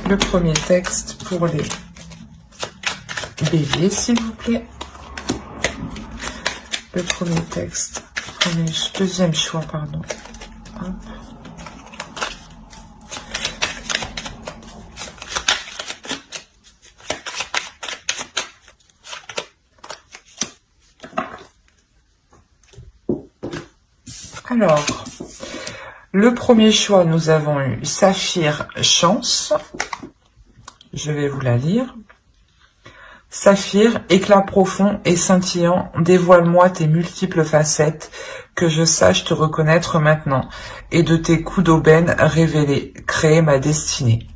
le premier texte pour les béliers, s'il vous plaît. Le premier texte, deuxième choix, pardon. Hop. Alors, le premier choix, nous avons eu Saphir Chance. Je vais vous la lire. Saphir, éclat profond et scintillant, dévoile-moi tes multiples facettes, que je sache te reconnaître maintenant, et de tes coups d'aubaine révélés, créer ma destinée.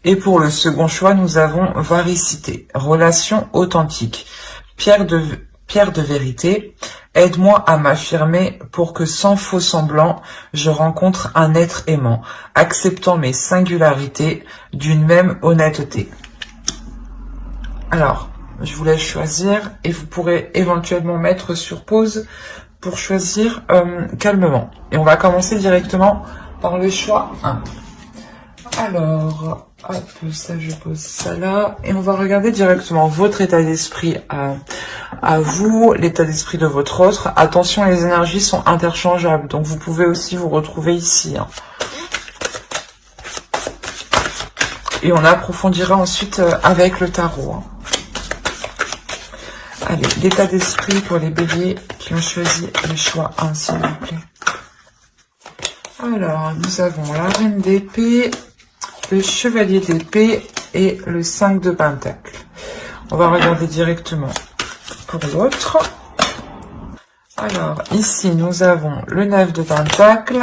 Et pour le second choix, nous avons Varicité, relation authentique, pierre de vérité, aide-moi à m'affirmer pour que sans faux semblant, je rencontre un être aimant, acceptant mes singularités d'une même honnêteté. Alors, je vous laisse choisir et vous pourrez éventuellement mettre sur pause pour choisir calmement. Et on va commencer directement par le choix 1. Alors, hop, ça je pose ça là. Et on va regarder directement votre état d'esprit à vous, l'état d'esprit de votre autre. Attention, les énergies sont interchangeables, donc vous pouvez aussi vous retrouver ici. Hein. Et on approfondira ensuite avec le tarot. Hein. Allez, l'état d'esprit pour les béliers qui ont choisi le choix 1, s'il vous plaît. Alors, nous avons la reine d'épée, le chevalier d'épée et le 5 de pentacle. On va regarder directement pour l'autre. Alors, ici, nous avons le 9 de pentacle,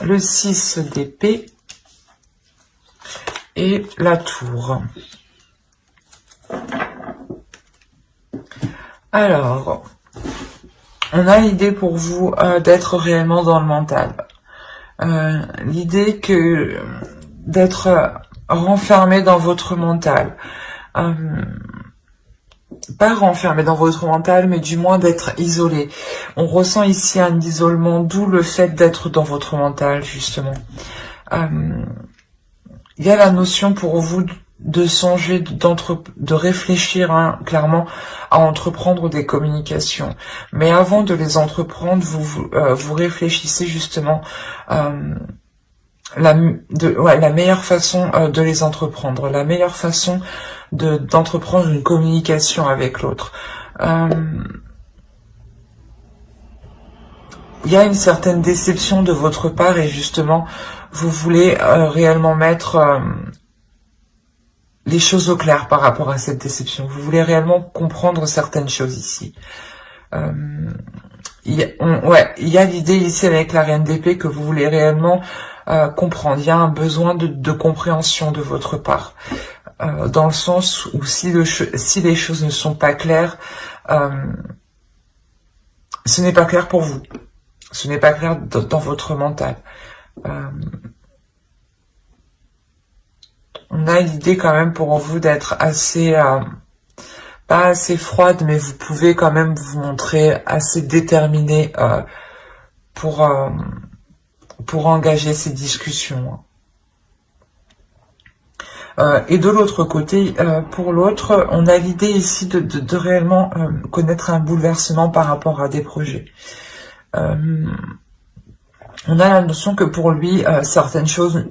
le 6 d'épée et la tour. Alors, on a l'idée pour vous d'être réellement dans le mental. L'idée que d'être renfermé dans votre mental. Pas renfermé dans votre mental, mais du moins d'être isolé. On ressent ici un isolement, d'où le fait d'être dans votre mental, justement. Il y a la notion pour vous de songer, de réfléchir hein, clairement à entreprendre des communications. Mais avant de les entreprendre, vous réfléchissez justement la meilleure façon de les entreprendre, la meilleure façon d'entreprendre une communication avec l'autre. Il y a une certaine déception de votre part et justement, vous voulez réellement mettre les choses au clair par rapport à cette déception. Vous voulez réellement comprendre certaines choses ici. Il y a l'idée ici avec la reine d'épée que vous voulez réellement comprendre. Il y a un besoin de compréhension de votre part. Dans le sens où si les choses ne sont pas claires, ce n'est pas clair pour vous. Ce n'est pas clair dans votre mental. On a l'idée quand même pour vous d'être assez, pas assez froide, mais vous pouvez quand même vous montrer assez déterminé pour engager ces discussions. Et de l'autre côté, pour l'autre, on a l'idée ici de réellement connaître un bouleversement par rapport à des projets. On a la notion que pour lui, certaines choses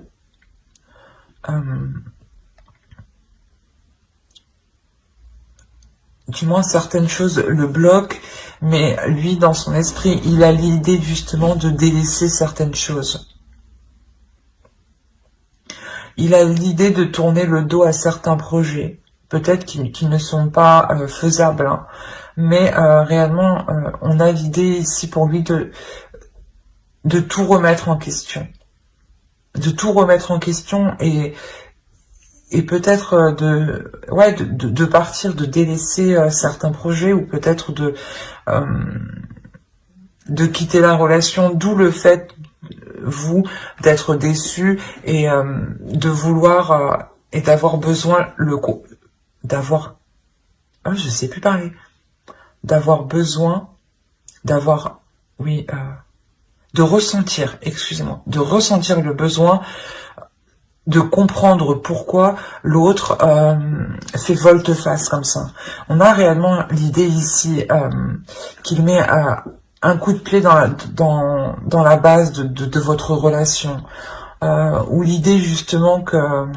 du moins certaines choses le bloquent, mais lui dans son esprit il a l'idée justement de délaisser certaines choses. Il a l'idée de tourner le dos à certains projets, peut-être qui ne sont pas faisables, hein, mais réellement on a l'idée ici pour lui de tout remettre en question. De tout remettre en question et peut-être de partir, de délaisser certains projets ou peut-être de quitter la relation, d'où le fait, vous, d'être déçu et de vouloir et d'avoir besoin je sais plus parler, d'avoir besoin, de ressentir, excusez-moi, de ressentir le besoin de comprendre pourquoi l'autre fait volte-face comme ça. On a réellement l'idée ici qu'il met un coup de pied dans la base de votre relation, ou l'idée justement que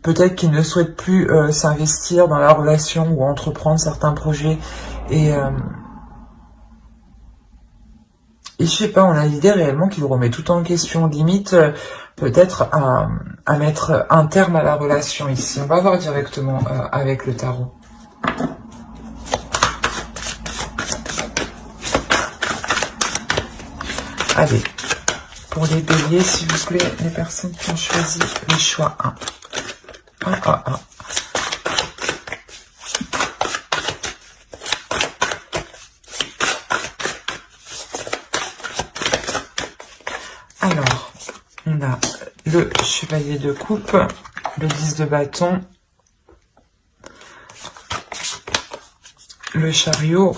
peut-être qu'il ne souhaite plus s'investir dans la relation ou entreprendre certains projets, et je sais pas, on a l'idée réellement qu'il remet tout en question, limite peut-être à mettre un terme à la relation ici. On va voir directement avec le tarot. Allez, pour les béliers, s'il vous plaît, les personnes qui ont choisi les choix 1. 1, 1, 1. Alors, on a le chevalier de coupe, le 10 de bâton, le chariot,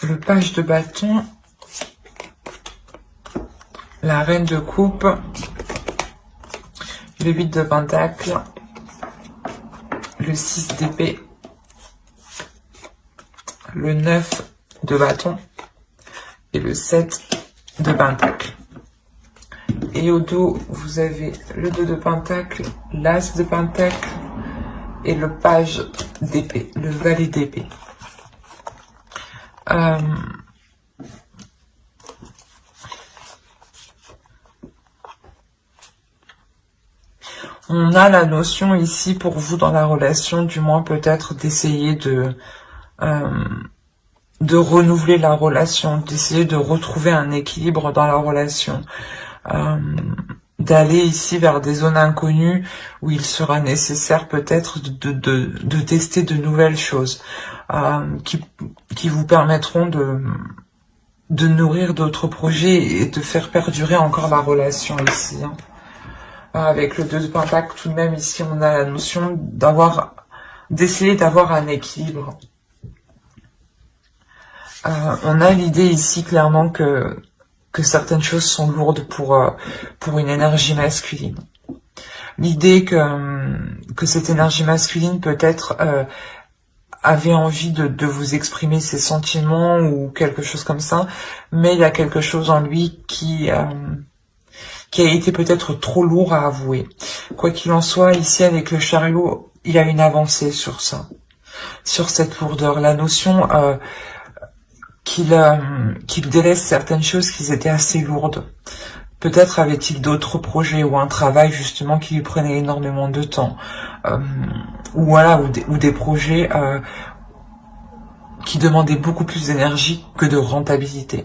le page de bâton, la reine de coupe, le 8 de pentacle, le 6 d'épée, le 9 de bâton et le 7 de pentacle. Et au dos, vous avez le 2 de pentacle, l'as de pentacle et le page d'épée, le valet d'épée. On a la notion ici pour vous dans la relation, du moins peut-être d'essayer de renouveler la relation, d'essayer de retrouver un équilibre dans la relation, d'aller ici vers des zones inconnues où il sera nécessaire peut-être de tester de nouvelles choses qui vous permettront de nourrir d'autres projets et de faire perdurer encore la relation ici. Avec le 2 de pentacle, tout de même, ici, on a la notion d'essayer d'avoir un équilibre. On a l'idée ici, clairement, que certaines choses sont lourdes pour une énergie masculine. L'idée que cette énergie masculine, peut-être, avait envie de vous exprimer ses sentiments ou quelque chose comme ça, mais il y a quelque chose en lui qui a été peut-être trop lourd à avouer. Quoi qu'il en soit, ici avec le chariot, il y a une avancée sur ça, sur cette lourdeur. La notion qu'il délaisse certaines choses qui étaient assez lourdes. Peut-être avait-il d'autres projets ou un travail justement qui lui prenait énormément de temps, ou voilà, ou des projets qui demandaient beaucoup plus d'énergie que de rentabilité.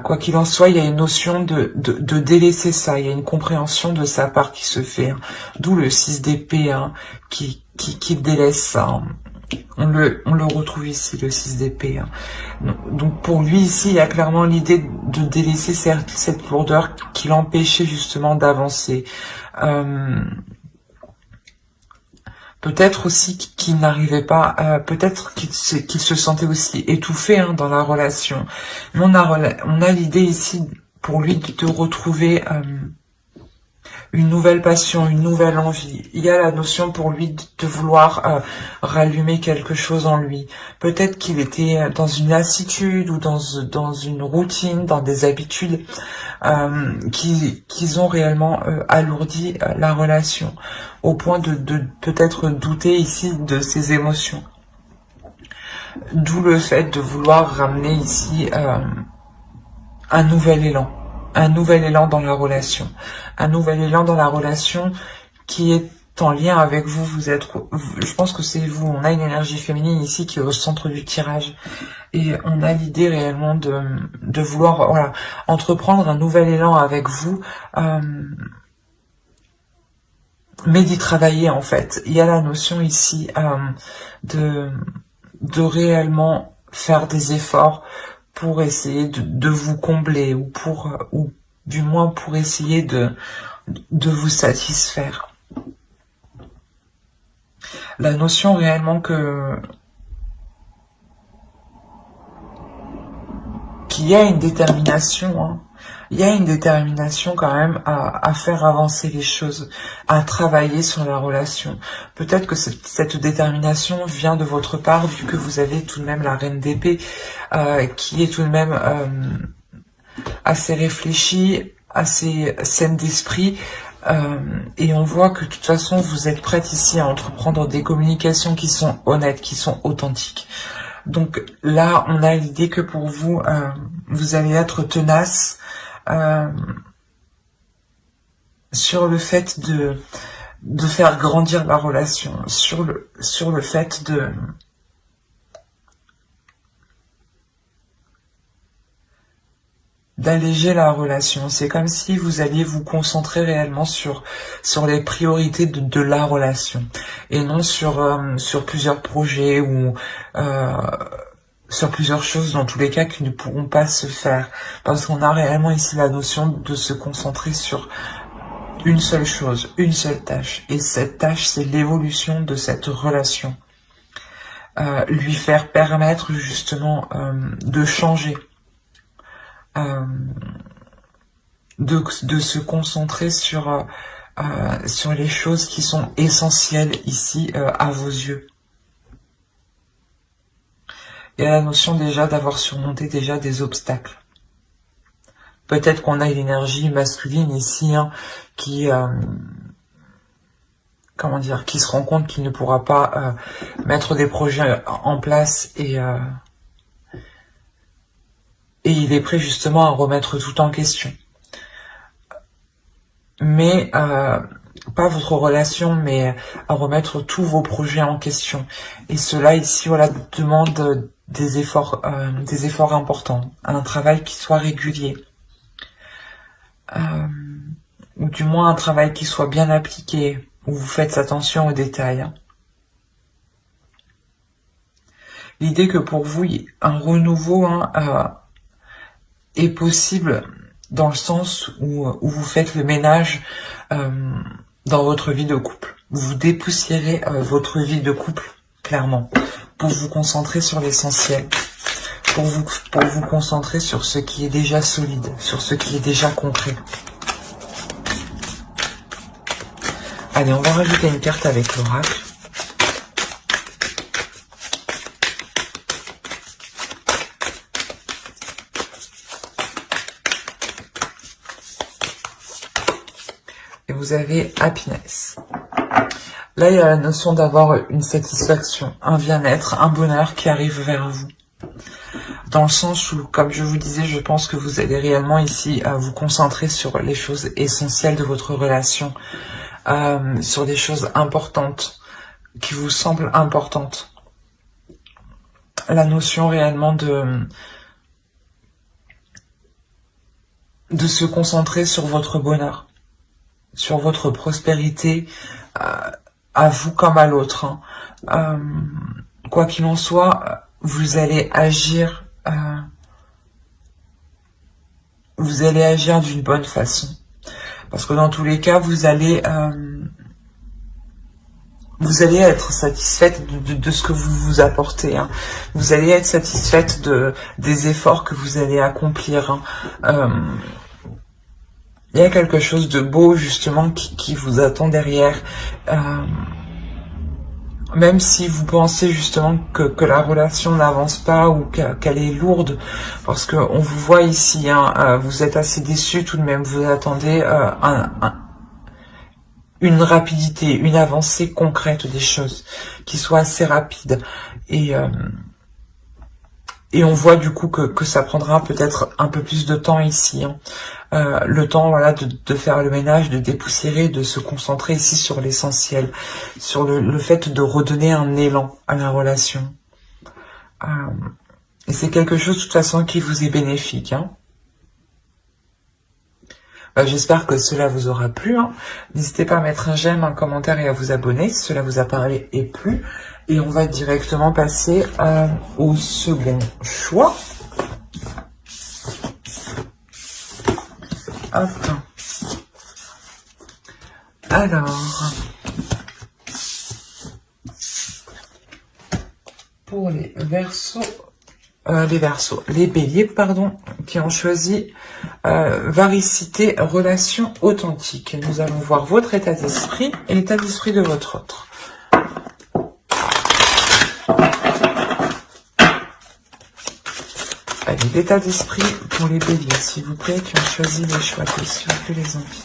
Quoi qu'il en soit, il y a une notion de délaisser ça, il y a une compréhension de sa part qui se fait, d'où le 6 d'épée qui délaisse ça. On le retrouve ici, le 6 d'épée. Donc pour lui ici, il y a clairement l'idée de délaisser cette lourdeur qui l'empêchait justement d'avancer. Peut-être aussi qu'il n'arrivait pas, peut-être qu'il se sentait aussi étouffé dans la relation. Mais on a l'idée ici pour lui de retrouver une nouvelle passion, une nouvelle envie. Il y a la notion pour lui de vouloir rallumer quelque chose en lui. Peut-être qu'il était dans une lassitude ou dans une routine, dans des habitudes qui ont réellement alourdi la relation, au point de peut-être douter ici de ses émotions. D'où le fait de vouloir ramener ici un nouvel élan dans la relation, un nouvel élan dans la relation qui est en lien avec vous. Je pense que c'est vous, on a une énergie féminine ici qui est au centre du tirage, et on a l'idée réellement de vouloir, voilà, entreprendre un nouvel élan avec vous, mais d'y travailler en fait. Il y a la notion ici de réellement faire des efforts pour essayer de vous combler, ou du moins pour essayer de vous satisfaire. La notion réellement qu'il y a une détermination, Il y a une détermination quand même à faire avancer les choses, à travailler sur la relation. Peut-être que cette détermination vient de votre part, vu que vous avez tout de même la reine d'épée, qui est tout de même assez réfléchie, assez saine d'esprit. Et on voit que de toute façon, vous êtes prête ici à entreprendre des communications qui sont honnêtes, qui sont authentiques. Donc là, on a l'idée que pour vous, vous allez être tenace, sur le fait de faire grandir la relation, sur le fait d'alléger la relation. C'est comme si vous alliez vous concentrer réellement sur les priorités de la relation et non sur plusieurs projets ou sur plusieurs choses, dans tous les cas, qui ne pourront pas se faire. Parce qu'on a réellement ici la notion de se concentrer sur une seule chose, une seule tâche. Et cette tâche, c'est l'évolution de cette relation. Lui faire permettre justement de changer. De se concentrer sur les choses qui sont essentielles ici à vos yeux. Il y a la notion déjà d'avoir surmonté déjà des obstacles. Peut-être qu'on a une énergie masculine ici qui comment dire, qui se rend compte qu'il ne pourra pas mettre des projets en place et il est prêt justement à remettre tout en question. Mais pas votre relation, mais à remettre tous vos projets en question. Et cela ici, voilà, demande des efforts importants, un travail qui soit régulier, ou du moins un travail qui soit bien appliqué, où vous faites attention aux détails. L'idée que pour vous, un renouveau est possible dans le sens où vous faites le ménage dans votre vie de couple. Vous dépoussiérez votre vie de couple, clairement, pour vous concentrer sur l'essentiel, pour vous concentrer sur ce qui est déjà solide, sur ce qui est déjà concret. Allez, on va rajouter une carte avec l'oracle. Et vous avez happiness. Là, il y a la notion d'avoir une satisfaction, un bien-être, un bonheur qui arrive vers vous. Dans le sens où, comme je vous disais, je pense que vous allez réellement ici à vous concentrer sur les choses essentielles de votre relation, sur des choses importantes, qui vous semblent importantes. La notion réellement de se concentrer sur votre bonheur, sur votre prospérité, à vous comme à l'autre. Quoi qu'il en soit, vous allez agir d'une bonne façon. Parce que dans tous les cas, vous allez être satisfaite de ce que vous vous apportez. Vous allez être satisfaite des efforts que vous allez accomplir. Il y a quelque chose de beau justement qui vous attend derrière. Même si vous pensez justement que la relation n'avance pas ou qu'elle est lourde, parce que on vous voit ici, vous êtes assez déçu tout de même, vous attendez une rapidité, une avancée concrète des choses, qui soit assez rapide. Et on voit du coup que ça prendra peut-être un peu plus de temps ici. Le temps voilà, de faire le ménage, de dépoussiérer, de se concentrer ici sur l'essentiel, sur le fait de redonner un élan à la relation. Et c'est quelque chose de toute façon qui vous est bénéfique. J'espère que cela vous aura plu. N'hésitez pas à mettre un j'aime, un commentaire et à vous abonner si cela vous a parlé et plu. Et on va directement passer au second choix. Hop. Alors, pour les Verseaux, les Verseaux, les Béliers, pardon, qui ont choisi varicité, relation authentique. Nous allons voir votre état d'esprit et l'état d'esprit de votre autre. Allez, l'état d'esprit pour les Béliers, s'il vous plaît, qui ont choisi les choix, s'il vous plaît, les envies.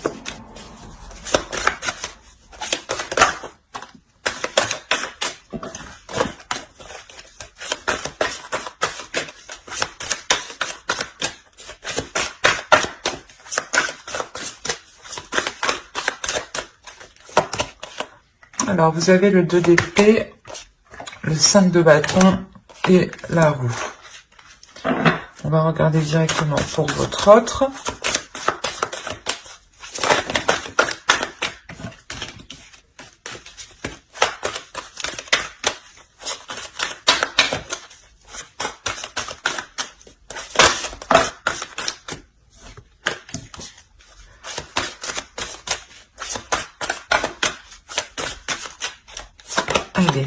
Alors, vous avez le 2 d'épée, le 5 de bâton et la roue. On va regarder directement pour votre autre. Allez,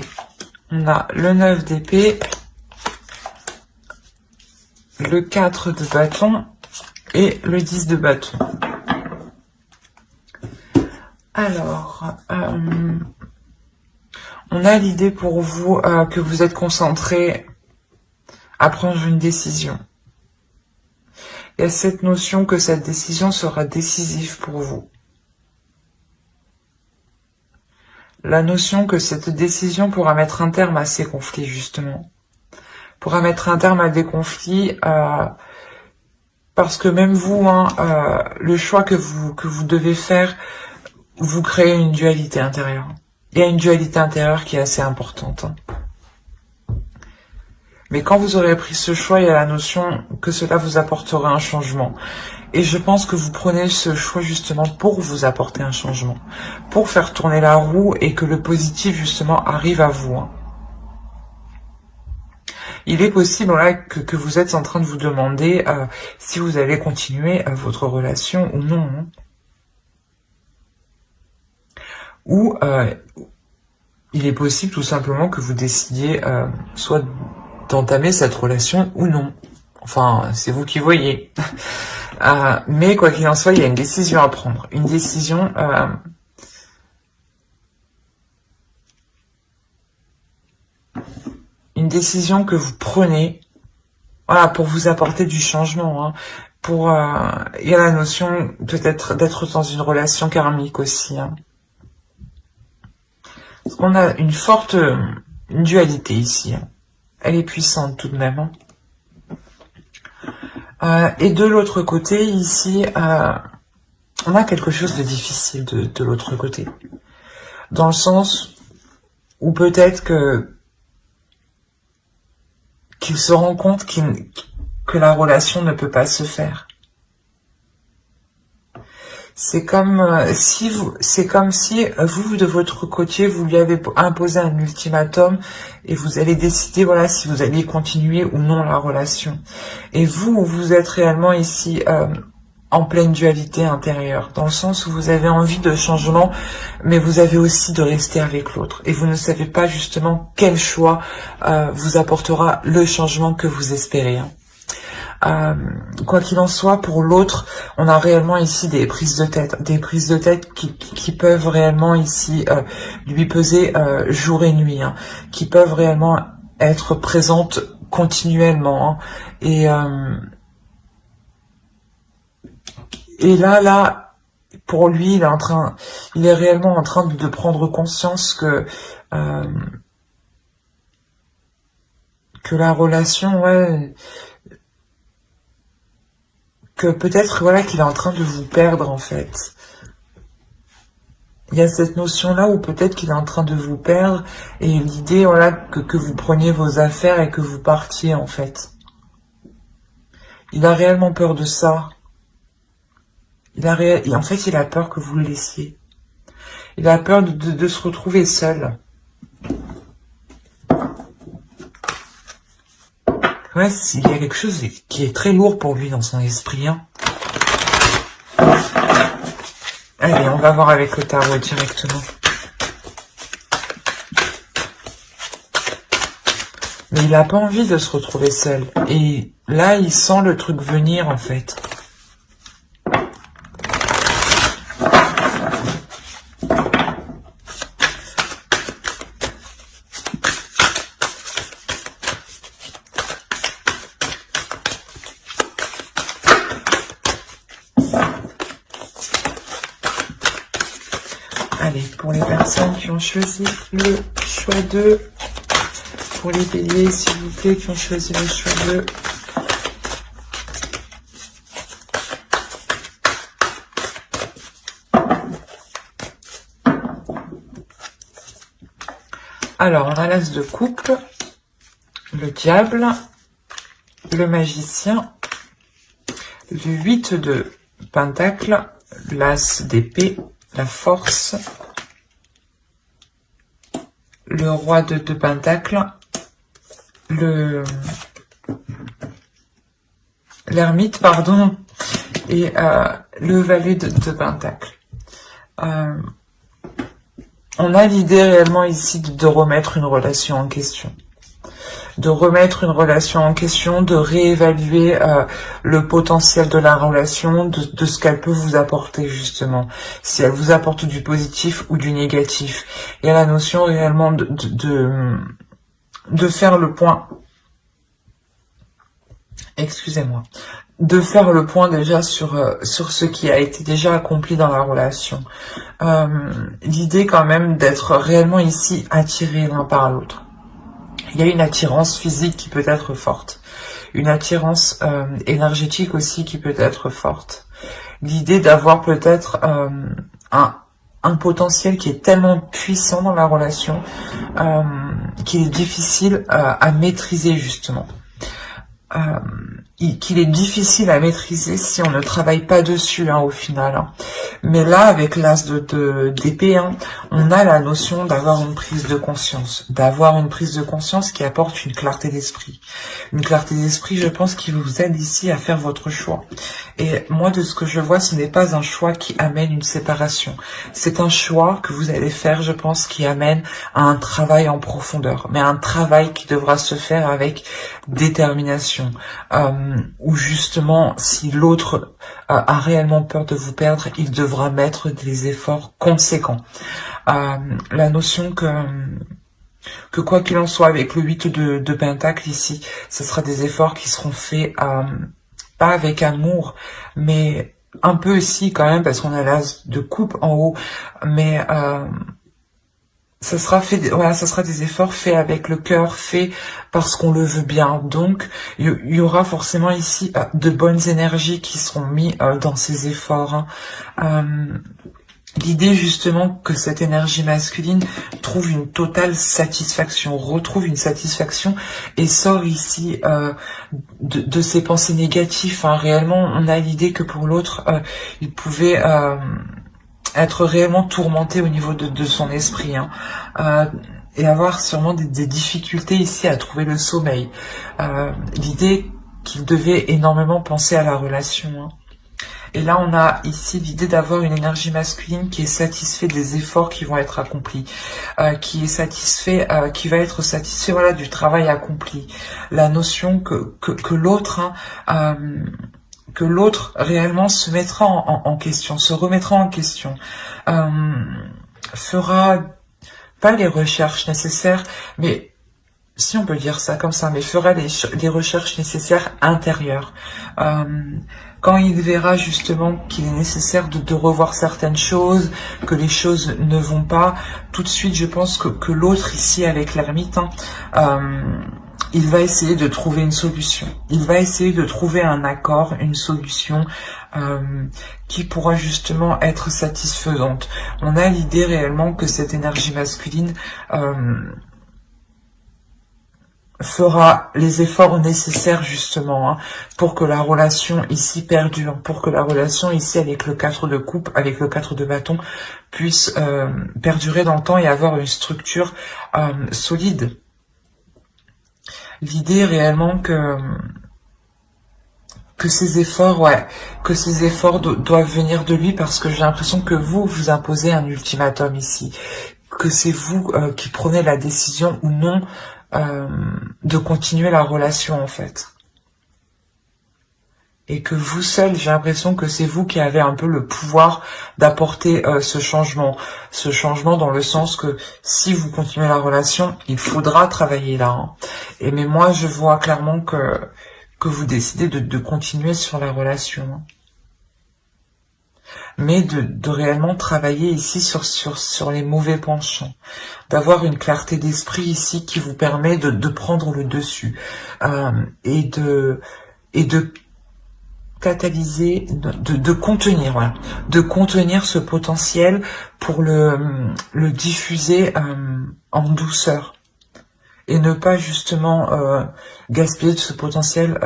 on a le 9 d'épée, le 4 de bâton et le 10 de bâton. Alors, on a l'idée pour vous que vous êtes concentré à prendre une décision. Il y a cette notion que cette décision sera décisive pour vous. La notion que cette décision pourra mettre un terme à ces conflits, justement. Pourra mettre un terme à des conflits, parce que même vous, le choix que vous devez faire, vous créez une dualité intérieure. Il y a une dualité intérieure qui est assez importante. Mais quand vous aurez pris ce choix, il y a la notion que cela vous apportera un changement. Et je pense que vous prenez ce choix justement pour vous apporter un changement, pour faire tourner la roue et que le positif justement arrive à vous. Il est possible là, que vous êtes en train de vous demander si vous allez continuer votre relation ou non. Ou il est possible tout simplement que vous décidiez soit d'entamer cette relation ou non. Enfin, c'est vous qui voyez. Mais quoi qu'il en soit, il y a une décision à prendre. Une décision que vous prenez, voilà, pour vous apporter du changement. Pour, il y a la notion peut-être d'être dans une relation karmique aussi. Parce qu'on a une forte dualité ici. Elle est puissante tout de même. Et de l'autre côté, ici, on a quelque chose de difficile de l'autre côté. Dans le sens où peut-être qu'il se rend compte que la relation ne peut pas se faire. C'est comme si vous de votre côté vous lui avez imposé un ultimatum et vous allez décider voilà si vous allez continuer ou non la relation. Et vous êtes réellement ici en pleine dualité intérieure, dans le sens où vous avez envie de changement, mais vous avez aussi de rester avec l'autre. Et vous ne savez pas justement quel choix vous apportera le changement que vous espérez. Quoi qu'il en soit, pour l'autre, on a réellement ici des prises de tête qui peuvent réellement ici lui peser jour et nuit, qui peuvent réellement être présentes continuellement. Et là, pour lui, il est réellement en train de prendre conscience que la relation, que peut-être voilà qu'il est en train de vous perdre en fait. Il y a cette notion-là où peut-être qu'il est en train de vous perdre et l'idée voilà que vous preniez vos affaires et que vous partiez en fait. Il a réellement peur de ça. En fait, il a peur que vous le laissiez. Il a peur de se retrouver seul. Ouais, il y a quelque chose qui est très lourd pour lui dans son esprit. Allez, on va voir avec le tarot directement. Mais il n'a pas envie de se retrouver seul. Et là, il sent le truc venir, en fait. Allez, pour les personnes qui ont choisi le choix 2, pour les béliers, s'il vous plaît, qui ont choisi le choix 2. Alors, on a l'as de coupe, le diable, le magicien, le 8 de pentacle, l'as d'épée, la force, le roi de pentacle, l'ermite, pardon, et le valet de pentacle. On a l'idée réellement ici de remettre une relation en question. De remettre une relation en question, de réévaluer le potentiel de la relation, de ce qu'elle peut vous apporter justement. Si elle vous apporte du positif ou du négatif. Il y a la notion réellement de faire le point. Excusez-moi. De faire le point déjà sur ce qui a été déjà accompli dans la relation. L'idée quand même d'être réellement ici attirés l'un par l'autre. Il y a une attirance physique qui peut être forte. Une attirance énergétique aussi qui peut être forte. L'idée d'avoir peut-être un potentiel qui est tellement puissant dans la relation qu'il est difficile à maîtriser justement. Qu'il est difficile à maîtriser si on ne travaille pas dessus au final. Mais là, avec l'as d'épée, on a la notion d'avoir une prise de conscience. D'avoir une prise de conscience qui apporte une clarté d'esprit. Une clarté d'esprit, je pense, qui vous aide ici à faire votre choix. Et moi, de ce que je vois, ce n'est pas un choix qui amène une séparation. C'est un choix que vous allez faire, je pense, qui amène à un travail en profondeur. Mais un travail qui devra se faire avec détermination. Où justement, si l'autre a réellement peur de vous perdre, il devra mettre des efforts conséquents. La notion que quoi qu'il en soit, avec le 8 de pentacle ici, ce sera des efforts qui seront faits pas avec amour, mais un peu aussi quand même, parce qu'on a l'as de coupe en haut, mais ça sera fait, voilà, ça sera des efforts faits avec le cœur, faits parce qu'on le veut bien. Donc, il y aura forcément ici de bonnes énergies qui seront mises dans ces efforts. L'idée justement que cette énergie masculine trouve une totale satisfaction, retrouve une satisfaction et sort ici de ses pensées négatives. Réellement, on a l'idée que pour l'autre, il pouvait être réellement tourmenté au niveau de son esprit, et avoir sûrement des difficultés ici à trouver le sommeil. L'idée qu'il devait énormément penser à la relation. Et là, on a ici l'idée d'avoir une énergie masculine qui est satisfait des efforts qui vont être accomplis, qui est satisfait, qui va être satisfait, voilà, du travail accompli. La notion que l'autre, que l'autre réellement se mettra en question, se remettra en question, fera pas les recherches nécessaires, mais si on peut dire ça comme ça, mais fera les recherches nécessaires intérieures. Quand il verra justement qu'il est nécessaire de revoir certaines choses, que les choses ne vont pas, tout de suite je pense que l'autre ici avec l'ermite, il va essayer de trouver une solution. Il va essayer de trouver un accord, une solution qui pourra justement être satisfaisante. On a l'idée réellement que cette énergie masculine fera les efforts nécessaires justement pour que la relation ici perdure, pour que la relation ici avec le 4 de coupe, avec le 4 de bâton puisse perdurer dans le temps et avoir une structure solide. L'idée réellement que ces efforts, doivent venir de lui, parce que j'ai l'impression que vous imposez un ultimatum ici, que c'est vous qui prenez la décision ou non de continuer la relation en fait. Et que vous seul, j'ai l'impression que c'est vous qui avez un peu le pouvoir d'apporter ce changement. Ce changement dans le sens que si vous continuez la relation, il faudra travailler là. Hein. Et mais moi, je vois clairement que vous décidez de continuer sur la relation. Hein. Mais de réellement travailler ici sur les mauvais penchants. D'avoir une clarté d'esprit ici qui vous permet de prendre le dessus. Et de catalyser, de contenir, voilà, de contenir ce potentiel pour le diffuser en douceur et ne pas justement gaspiller de ce potentiel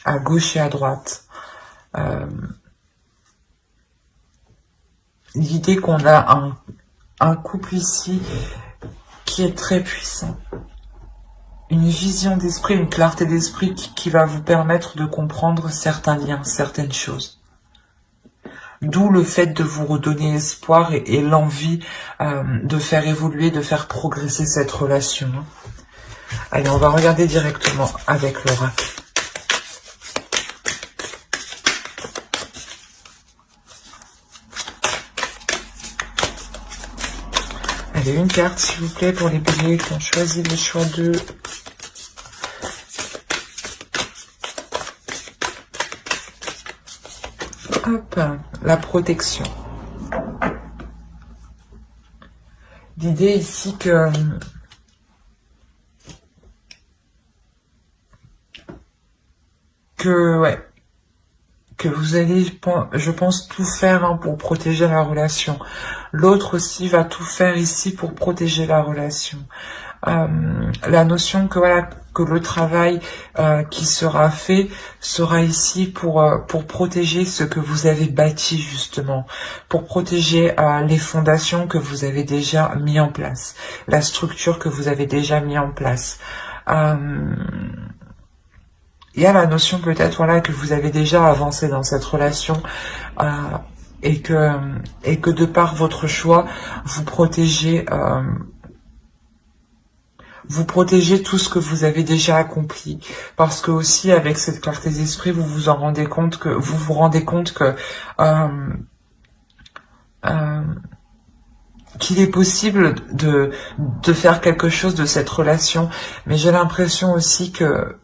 à gauche et à droite. L'idée qu'on a un couple ici qui est très puissant. Une vision d'esprit, une clarté d'esprit qui va vous permettre de comprendre certains liens, certaines choses. D'où le fait de vous redonner espoir et l'envie de faire évoluer, de faire progresser cette relation. Allez, on va regarder directement avec l'oracle. Allez, une carte s'il vous plaît pour les béliers qui ont choisi le choix de... Hop, la protection. L'idée ici que vous allez, je pense, tout faire pour protéger la relation. L'autre aussi va tout faire ici pour protéger la relation. La notion que que le travail qui sera fait sera ici pour protéger ce que vous avez bâti justement, pour protéger les fondations que vous avez déjà mis en place, la structure que vous avez déjà mis en place. Il y a la notion peut-être que vous avez déjà avancé dans cette relation et que de par votre choix vous protégez tout ce que vous avez déjà accompli, parce que aussi avec cette clarté d'esprit vous vous rendez compte que qu'il est possible de faire quelque chose de cette relation, mais j'ai l'impression aussi que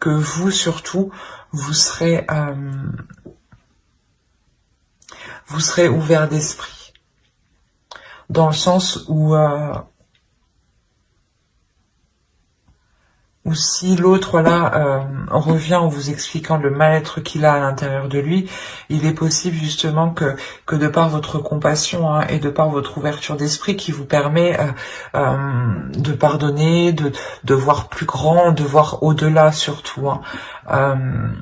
vous surtout vous serez ouvert d'esprit, dans le sens où si l'autre revient en vous expliquant le mal-être qu'il a à l'intérieur de lui, il est possible justement que de par votre compassion et de par votre ouverture d'esprit qui vous permet de pardonner, de voir plus grand, de voir au-delà surtout. Il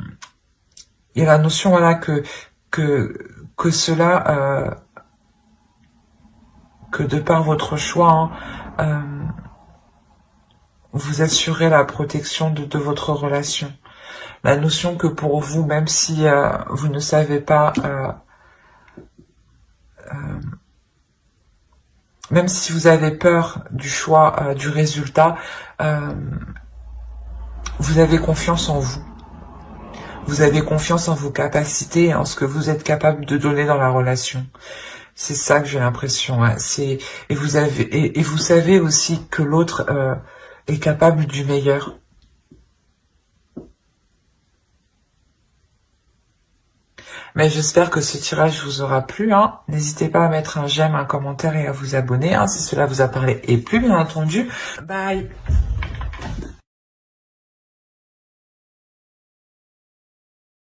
y a la notion que cela, que de par votre choix, vous assurez la protection de votre relation. La notion que pour vous, même si vous ne savez pas, même si vous avez peur du choix, du résultat, vous avez confiance en vous. Vous avez confiance en vos capacités et en ce que vous êtes capable de donner dans la relation. C'est ça que j'ai l'impression. Et vous savez aussi que l'autre est capable du meilleur. Mais j'espère que ce tirage vous aura plu. N'hésitez pas à mettre un j'aime, un commentaire et à vous abonner si cela vous a parlé et plu, bien entendu. Bye.